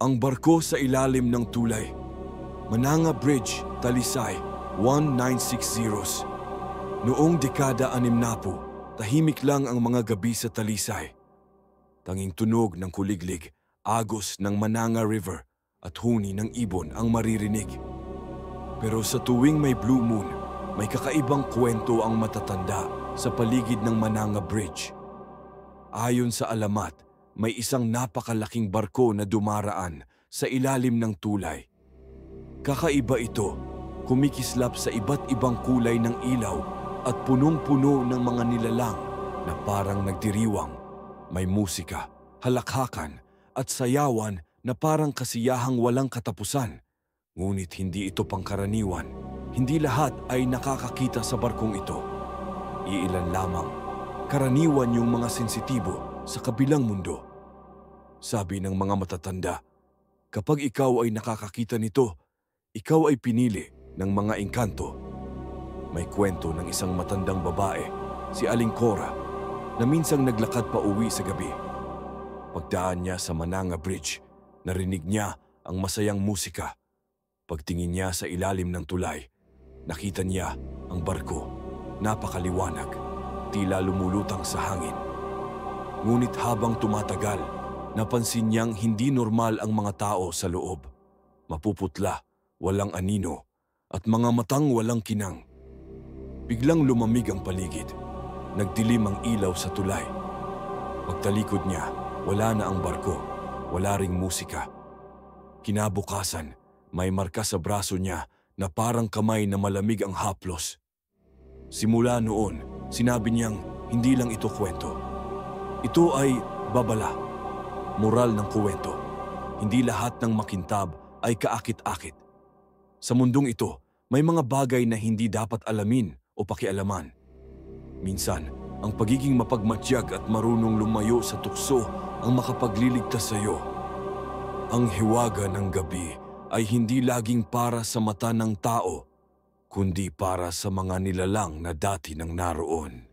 Ang barko sa ilalim ng tulay. Mananga Bridge, Talisay, 1960s. Noong dekada 60, tahimik lang ang mga gabi sa Talisay. Tanging tunog ng kuliglig, agos ng Mananga River at huni ng ibon ang maririnig. Pero sa tuwing may blue moon, may kakaibang kwento ang matatanda sa paligid ng Mananga Bridge. Ayon sa alamat, may isang napakalaking barko na dumaraan sa ilalim ng tulay. Kakaiba ito, kumikislap sa iba't ibang kulay ng ilaw at punong-puno ng mga nilalang na parang nagdiriwang. May musika, halakhakan at sayawan na parang kasiyahang walang katapusan. Ngunit hindi ito pangkaraniwan. Hindi lahat ay nakakakita sa barkong ito. Iilan lamang. Karaniwan yung mga sensitibo sa kabilang mundo. Sabi ng mga matatanda, kapag ikaw ay nakakakita nito, ikaw ay pinili ng mga engkanto. May kwento ng isang matandang babae, si Aling Cora, na minsang naglakad pa uwi sa gabi. Pagdaan niya sa Mananga Bridge, narinig niya ang masayang musika. Pagtingin niya sa ilalim ng tulay, nakita niya ang barko, napakaliwanag, tila lumulutang sa hangin. Ngunit habang tumatagal, napansin niyang hindi normal ang mga tao sa loob. Mapuputla, walang anino, at mga matang walang kinang. Biglang lumamig ang paligid. Nagdilim ang ilaw sa tulay. Pagtalikod niya, wala na ang barko, wala ring musika. Kinabukasan, may marka sa braso niya na parang kamay na malamig ang haplos. Simula noon, sinabi niyang hindi lang ito kwento. Ito ay babala, moral ng kuwento. Hindi lahat ng makintab ay kaakit-akit. Sa mundong ito, may mga bagay na hindi dapat alamin o pakialaman. Minsan, ang pagiging mapagmatyag at marunong lumayo sa tukso ang makapagliligtas sa iyo. Ang hiwaga ng gabi ay hindi laging para sa mata ng tao, kundi para sa mga nilalang na dati nang naroon.